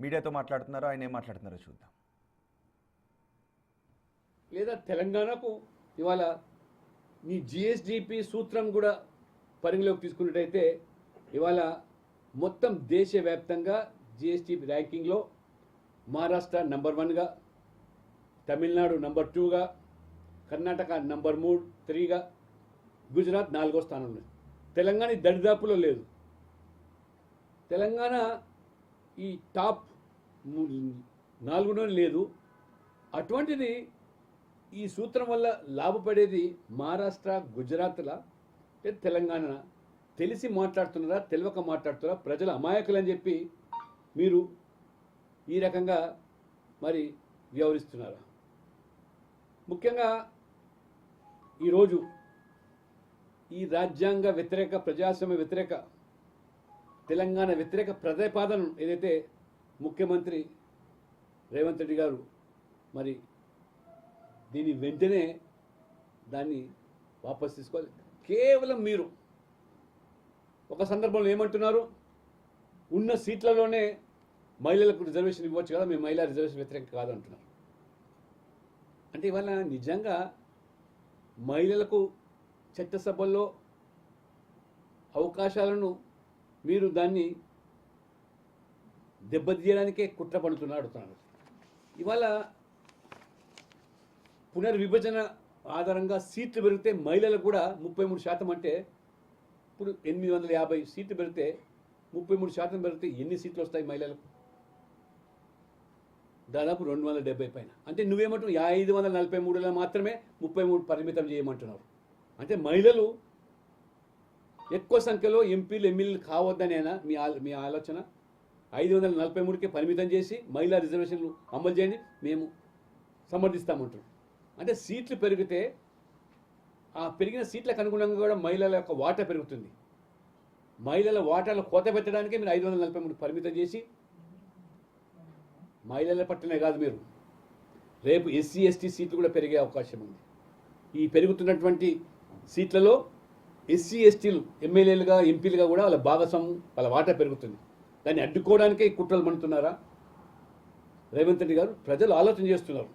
మీడియాతో మాట్లాడుతున్నారో ఆయన ఏం మాట్లాడుతున్నారో చూద్దాం. లేదా తెలంగాణకు ఇవాళ ఈ జిఎస్డిపి సూత్రం కూడా పరిగణలోకి తీసుకున్నట్టయితే ఇవాళ మొత్తం దేశవ్యాప్తంగా జిఎస్డిపి ర్యాంకింగ్లో మహారాష్ట్ర నంబర్ 1గా, తమిళనాడు నంబర్ 2గా, కర్ణాటక నంబర్ 3గా, గుజరాత్ 4వ స్థానంలో. తెలంగాణ దరిదాపులో లేదు. తెలంగాణ ఈ టాప్ 4లో లేదు. అటువంటిది ఈ సూత్రం వల్ల లాభపడేది మహారాష్ట్ర, గుజరాత్ల, తెలంగాణ తెలిసి మాట్లాడుతున్నారా, తెలియక మాట్లాడుతున్నారా, ప్రజల అమాయకులని చెప్పి మీరు ఈ రకంగా మరి వ్యవహరిస్తున్నారా? ముఖ్యంగా ఈరోజు ఈ రాజ్యాంగ వ్యతిరేక, ప్రజాస్వామ్య వ్యతిరేక, తెలంగాణ వ్యతిరేక ప్రతిపాదన ఏదైతే ముఖ్యమంత్రి రేవంత్ రెడ్డి గారు మరి దీని వెంటనే దాన్ని వాపసు తీసుకోవాలి. కేవలం మీరు ఒక సందర్భంలో ఏమంటున్నారు, ఉన్న సీట్లలోనే మహిళలకు రిజర్వేషన్ ఇవ్వచ్చు కదా, మేము మహిళా రిజర్వేషన్ వ్యతిరేకం కాదు అంటున్నారు. అంటే ఇవాళ నిజంగా మహిళలకు చట్టసభల్లో అవకాశాలను మీరు దాన్ని దెబ్బతీయడానికే కుట్ర పడుతున్నారు అడుగుతున్నారు. ఇవాళ పునర్విభజన ఆధారంగా సీట్లు పెరిగితే మహిళలకు కూడా 33% అంటే ఇప్పుడు 850 సీట్లు పెరిగితే 33% పెరిగితే ఎన్ని సీట్లు వస్తాయి మహిళలకు? దాదాపు 270 పైన. అంటే నువ్వేమంటున్నావు 543లో మాత్రమే 33 పరిమితం చేయమంటున్నారు. అంటే మహిళలు ఎక్కువ సంఖ్యలో ఎంపీలు, ఎమ్మెల్యేలు కావద్దనేనా మీ ఆలోచన? 543కే పరిమితం చేసి మహిళా రిజర్వేషన్లు అమలు చేయండి, మేము సమర్థిస్తామంటున్నాం. అంటే సీట్లు పెరిగితే ఆ పెరిగిన సీట్లకు అనుగుణంగా కూడా మహిళల యొక్క వాటా పెరుగుతుంది. మహిళల వాటాలు కోత పెట్టడానికే మీరు 543 పరిమితం చేసి, మహిళల పట్లనే కాదు, మీరు రేపు ఎస్సీ ఎస్టీ సీట్లు కూడా పెరిగే అవకాశం ఉంది. ఈ పెరుగుతున్నటువంటి సీట్లలో ఎస్సీ ఎస్టీలు ఎమ్మెల్యేలుగా, ఎంపీలుగా కూడా వాళ్ళ భాగస్వామ్యం, వాళ్ళ వాటా పెరుగుతుంది. దాన్ని అడ్డుకోవడానికే ఈ కుట్రలు పడుతున్నారా రేవంత్ రెడ్డి గారు? ప్రజలు ఆలోచన చేస్తున్నారు.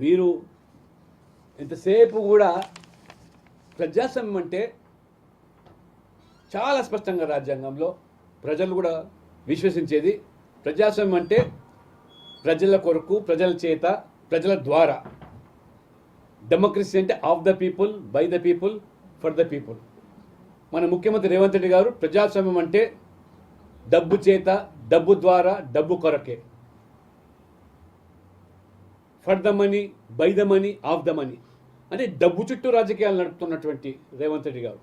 మీరు ఎంతసేపు కూడా ప్రజాస్వామ్యం అంటే చాలా స్పష్టంగా రాజ్యాంగంలో ప్రజలు కూడా విశ్వసించేది, ప్రజాస్వామ్యం అంటే ప్రజల కొరకు, ప్రజల చేత, ప్రజల ద్వారా. డెమోక్రసీ అంటే of the people, by the people, for the people. మన ముఖ్యమంత్రి రేవంత్ రెడ్డి గారు ప్రజాస్వామ్యం అంటే డబ్బు చేత, డబ్బు ద్వారా, డబ్బు కొరకే. For the money, by the money, of the money. అంటే డబ్బు చుట్టూ రాజకీయాలు నడుపుతున్నటువంటి రేవంత్ రెడ్డి గారు.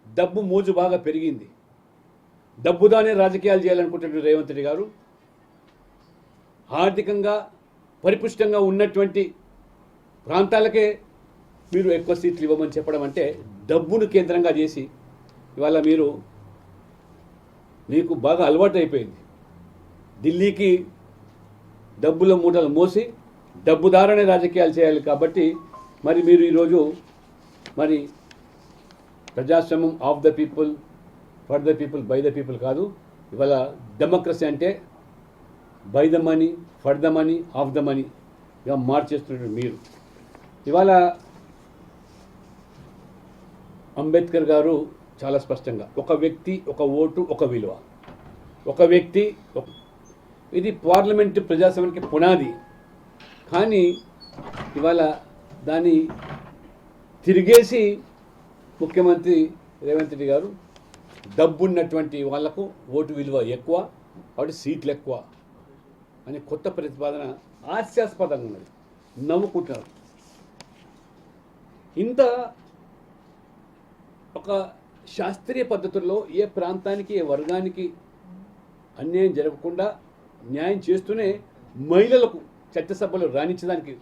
డబ్బు మోజు బాగా పెరిగింది. డబ్బుదానే రాజకీయాలు చేయాలనుకుంటున్న రేవంత్ రెడ్డి గారు ఆర్థికంగా పరిపుష్టంగా ఉన్నటువంటి ప్రాంతాలకే మీరు ఎక్కువ సీట్లు ఇవ్వమని చెప్పడం అంటే డబ్బును కేంద్రంగా చేసి ఇవాళ మీకు బాగా అలవాటు అయిపోయింది. ఢిల్లీకి డబ్బుల మూటలు మోసి డబ్బుదారనే రాజకీయాలు చేయాలి. కాబట్టి మరి మీరు ఈరోజు మరి ప్రజాస్వామ్యం of the people, for the people, by the people కాదు. ఇవాళ డెమోక్రసీ అంటే by the money, for the money, of the money ఇక మార్చేస్తున్నారు మీరు. ఇవాళ అంబేద్కర్ గారు చాలా స్పష్టంగా ఒక వ్యక్తి, ఒక ఓటు, ఒక విలువ, ఒక వ్యక్తి, ఇది పార్లమెంటు ప్రజాస్వామ్యానికి పునాది. కానీ ఇవాళ దాన్ని తిరిగేసి ముఖ్యమంత్రి రేవంత్ రెడ్డి గారు డబ్బున్నటువంటి వాళ్లకు ఓటు విలువ ఎక్కువ, కాబట్టి సీట్లు ఎక్కువ అనే కొత్త ప్రతిపాదన హాస్యాస్పదంగా ఉన్నది. నవ్వుకుంటున్నారు. ఇంత ఒక శాస్త్రీయ పద్ధతుల్లో ఏ ప్రాంతానికి, ఏ వర్గానికి అన్యాయం జరగకుండా న్యాయం చేస్తూనే మహిళలకు చట్టసభలో రాణించడానికి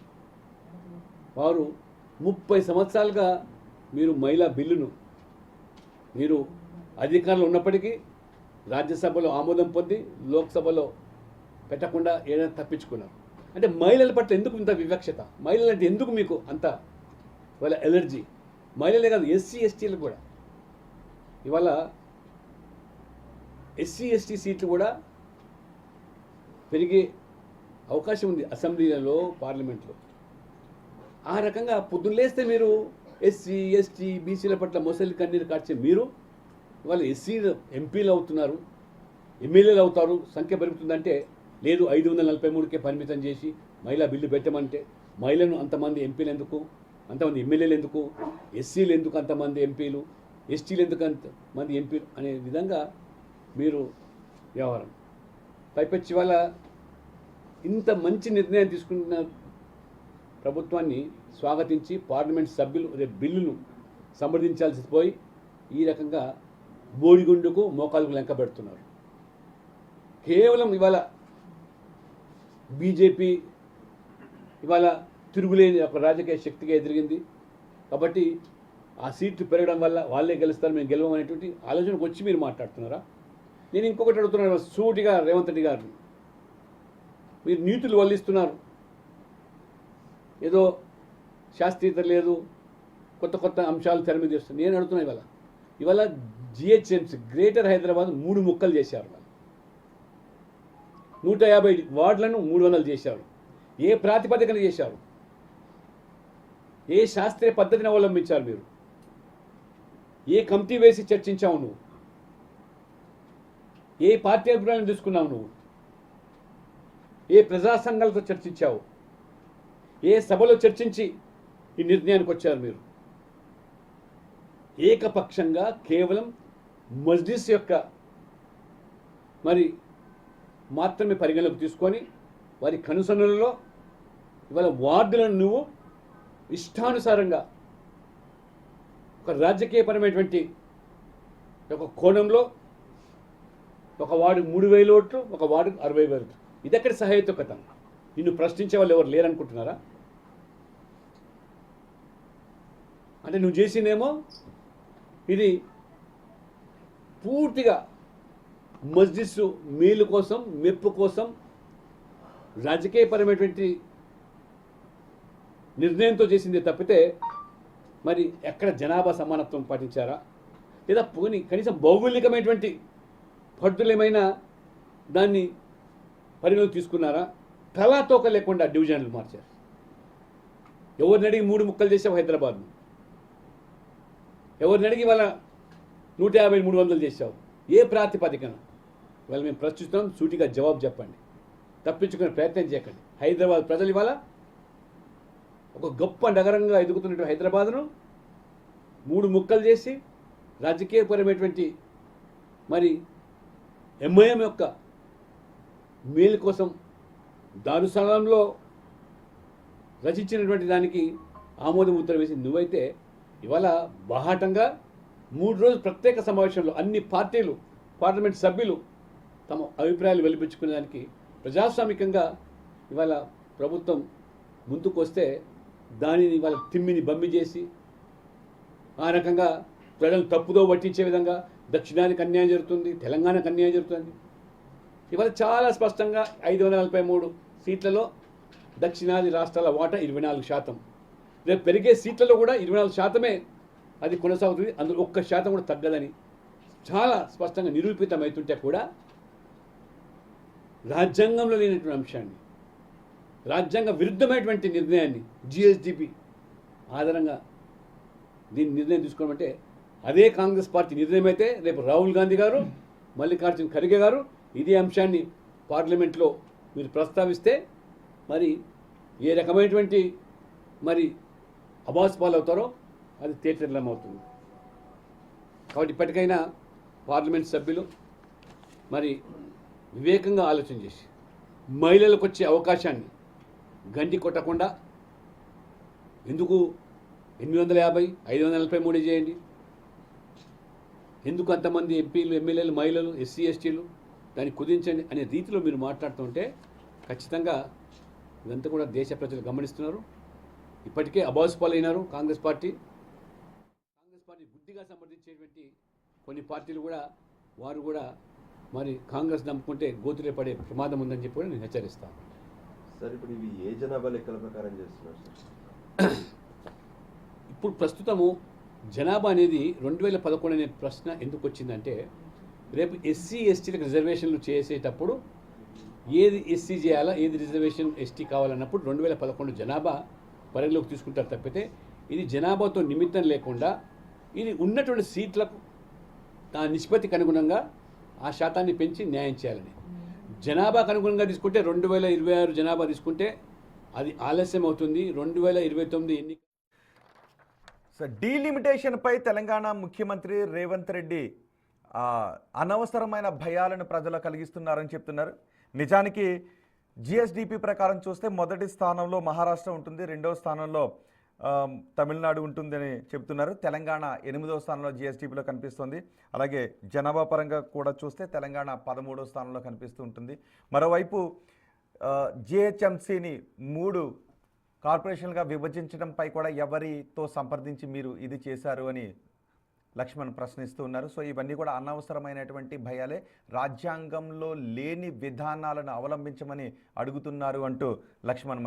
వారు 30 సంవత్సరాలుగా మీరు మహిళా బిల్లును మీరు అధికారంలో ఉన్నప్పటికీ రాజ్యసభలో ఆమోదం పొంది లోక్సభలో పెట్టకుండా ఏదైనా తప్పించుకున్నారు. అంటే మహిళల పట్ల ఎందుకు ఇంత వివక్షత? మహిళలు అంటే ఎందుకు మీకు అంత వాళ్ళ ఎలర్జీ? మహిళలే కాదు, ఎస్సీ ఎస్టీలు కూడా ఇవాళ ఎస్సీ ఎస్టీ సీట్లు కూడా పెరిగే అవకాశం ఉంది అసెంబ్లీలలో, పార్లమెంట్లో. ఆ రకంగా పొద్దున్న లేస్తే మీరు ఎస్సీ, ఎస్టీ, బీసీల పట్ల మొసలి కన్నీరు కార్చే మీరు ఇవాళ ఎస్సీలు ఎంపీలు అవుతున్నారు, ఎమ్మెల్యేలు అవుతారు, సంఖ్య పెరుగుతుందంటే లేదు 543కే పరిమితం చేసి మహిళా బిల్లు పెట్టమంటే మహిళను అంతమంది ఎంపీలు ఎందుకు, అంతమంది ఎమ్మెల్యేలు ఎందుకు, ఎస్సీలు ఎందుకు అంతమంది ఎంపీలు, ఎస్టీలు ఎందుకు అంతమంది ఎంపీలు అనే విధంగా మీరు వ్యవహారం. పైపెచ్చి వాళ్ళ ఇంత మంచి నిర్ణయం తీసుకున్న ప్రభుత్వాన్ని స్వాగతించి పార్లమెంట్ సభ్యులు రేపు బిల్లును సమర్థించాల్సి పోయి ఈ రకంగా బోడిగుండుకు మోకాలకు లెంక పెడుతున్నారు. కేవలం ఇవాళ బీజేపీ ఇవాళ తిరుగులేని ఒక రాజకీయ శక్తిగా ఎదిరింది కాబట్టి ఆ సీట్లు పెరగడం వల్ల వాళ్ళే గెలుస్తారు, మేము గెలవమనేటువంటి ఆలోచనకు వచ్చి మీరు మాట్లాడుతున్నారా? నేను ఇంకొకటి అడుగుతున్నాను సూటిగా రేవంత్ రెడ్డి గారు, మీరు నీతులు వల్లిస్తున్నారు, ఏదో శాస్త్రీయత లేదు, కొత్త కొత్త అంశాలు తెర మీద చేస్తున్నారు. నేను అడుగుతున్నా ఇవాళ జిహెచ్ఎంసీ గ్రేటర్ హైదరాబాద్ 3 ముక్కలు చేశారు, 150 వార్డులను 300 చేశారు. ఏ ప్రాతిపదికన చేశారు? ఏ శాస్త్రీయ పద్ధతిని అవలంబించారు మీరు? ఏ కమిటీ వేసి చర్చించావు నువ్వు? ఏ పార్టీ అభిప్రాయం తీసుకున్నావు నువ్వు? ఏ ప్రజా సంఘాలతో చర్చించావు? ఏ సభలో చర్చించి ఈ నిర్ణయానికి వచ్చారు మీరు? ఏకపక్షంగా కేవలం మజ్లిస్ యొక్క మరి మాత్రమే పరిగణలోకి తీసుకొని వారి కనుసన్నలలో ఇవాళ వార్డులను నువ్వు ఇష్టానుసారంగా ఒక రాజకీయపరమైనటువంటి ఒక కోణంలో ఒక వార్డు 3,000 ఓట్లు, ఒక వార్డు 60,000 ఓట్లు. ఇదెక్కడి సహేతుకత? నిన్ను ప్రశ్నించే వాళ్ళు ఎవరు లేరనుకుంటున్నారా? అంటే నువ్వు చేసిందేమో ఇది పూర్తిగా మస్జిద్ మేలు కోసం, మెప్పు కోసం రాజకీయపరమైనటువంటి నిర్ణయంతో చేసిందే తప్పితే మరి ఎక్కడ జనాభా సమానత్వం పాటించారా? లేదా పోనీ కనీసం భౌగోళికమైనటువంటి పద్ధతులు ఏమైనా దాన్ని పరిగణలోకి తీసుకున్నారా? తలాతోక లేకుండా డివిజన్లు మార్చారు. ఎవరిని అడిగి 3 ముక్కలు చేసావు హైదరాబాద్ను? ఎవరిని అడిగి వాళ్ళ 150, 300 చేసావు? ఏ ప్రాతిపదికన? ఇవాళ మేము ప్రశ్నిస్తున్నాం, సూటిగా జవాబు చెప్పండి, తప్పించుకునే ప్రయత్నం చేయకండి. హైదరాబాద్ ప్రజలు ఇవాళ ఒక గొప్ప నగరంగా ఎదుగుతున్నటువంటి హైదరాబాద్ను 3 ముక్కలు చేసి రాజకీయపరమైనటువంటి మరి ఎంఐఎం యొక్క మేలు కోసం దారుసలంలో రచించినటువంటి దానికి ఆమోద ముద్ర వేసి నువ్వైతే ఇవాళ బాహాటంగా 3 రోజుల ప్రత్యేక సమావేశంలో అన్ని పార్టీలు, పార్లమెంట్ సభ్యులు తమ అభిప్రాయాలు వెలిపించుకునేదానికి ప్రజాస్వామికంగా ఇవాళ ప్రభుత్వం ముందుకు వస్తే దానిని ఇవాళ తిమ్మిని బమ్మి చేసి ఆ రకంగా ప్రజలు తప్పుదో పట్టించే విధంగా దక్షిణానికి అన్యాయం జరుగుతుంది, తెలంగాణకు అన్యాయం జరుగుతుంది. ఇవాళ చాలా స్పష్టంగా 543 సీట్లలో దక్షిణాది రాష్ట్రాల వాటా 24%. రేపు పెరిగే సీట్లలో కూడా 24% అది కొనసాగుతుంది, అందులో 1% కూడా తగ్గదని చాలా స్పష్టంగా నిరూపితమవుతుంటే కూడా రాజ్యాంగంలో లేనటువంటి అంశాన్ని, రాజ్యాంగ విరుద్ధమైనటువంటి నిర్ణయాన్ని జిఎస్డిపి ఆధారంగా దీన్ని నిర్ణయం తీసుకోవడమంటే అదే కాంగ్రెస్ పార్టీ నిర్ణయం అయితే రేపు రాహుల్ గాంధీ గారు, మల్లికార్జున ఖర్గే గారు ఇదే అంశాన్ని పార్లమెంట్లో మీరు ప్రస్తావిస్తే మరి ఏ రకమైనటువంటి మరి అబాస్ పాలవుతారో అది తేటతెల్లం అవుతుంది. కాబట్టి ఇప్పటికైనా పార్లమెంట్ సభ్యులు మరి వివేకంగా ఆలోచన చేసి మహిళలకు వచ్చే అవకాశాన్ని గండి కొట్టకుండా ఎందుకు 850, 543 చేయండి, ఎందుకు అంతమంది ఎంపీలు, ఎమ్మెల్యేలు, మహిళలు, ఎస్సీ, ఎస్టీలు దాన్ని కుదించండి అనే రీతిలో మీరు మాట్లాడుతుంటే ఖచ్చితంగా ఇదంతా కూడా దేశ ప్రజలు గమనిస్తున్నారు. ఇప్పటికే అబాసుపాలైనారు కాంగ్రెస్ పార్టీ బుద్ధిగా సమర్థించేటువంటి కొన్ని పార్టీలు కూడా వారు కూడా మరి కాంగ్రెస్ నమ్ముకుంటే గోతులే పడే ప్రమాదం ఉందని చెప్పి కూడా నేను హెచ్చరిస్తాను. సార్ ఇప్పుడు ఇవి ఏ జనాభా లెక్కల ప్రకారం చేస్తున్నారు సార్? ఇప్పుడు ప్రస్తుతము జనాభా అనేది 2011 అనే ప్రశ్న ఎందుకు వచ్చిందంటే రేపు ఎస్సీ ఎస్టీలకు రిజర్వేషన్లు చేసేటప్పుడు ఏది ఎస్సీ చేయాలా ఏది రిజర్వేషన్ ఎస్టీ కావాలన్నప్పుడు 2011 జనాభా పరిగణలోకి తీసుకుంటారు తప్పితే ఇది జనాభాతో నిమిత్తం లేకుండా ఇది ఉన్నటువంటి సీట్లకు ఆ నిష్పత్తికి అనుగుణంగా ఆ శాతాన్ని పెంచి న్యాయం చేయాలని. జనాభాకు అనుగుణంగా తీసుకుంటే 2026 జనాభా తీసుకుంటే అది ఆలస్యం అవుతుంది. 2029 ఎన్నిక సో డీలిమిటేషన్పై తెలంగాణ ముఖ్యమంత్రి రేవంత్ రెడ్డి అనవసరమైన భయాలను ప్రజలు కలిగిస్తున్నారని చెప్తున్నారు. నిజానికి జిఎస్డిపి ప్రకారం చూస్తే మొదటి స్థానంలో మహారాష్ట్ర ఉంటుంది, రెండవ స్థానంలో తమిళనాడు ఉంటుందని చెప్తున్నారు. తెలంగాణ 8వ స్థానంలో జిఎస్డిపిలో కనిపిస్తుంది. అలాగే జనాభా పరంగా కూడా చూస్తే తెలంగాణ 13వ స్థానంలో కనిపిస్తూ ఉంటుంది. మరోవైపు జిహెచ్ఎంసిని 3 కార్పొరేషన్గా విభజించడంపై కూడా ఎవరితో సంప్రదించి మీరు ఇది చేశారు అని లక్ష్మణ్ ప్రశ్నిస్తూ ఉన్నారు. సో ఇవన్నీ కూడా అనవసరమైనటువంటి భయాలే, రాజ్యాంగంలో లేని విధానాలను అవలంబించమని అడుగుతున్నారు అంటూ లక్ష్మణ్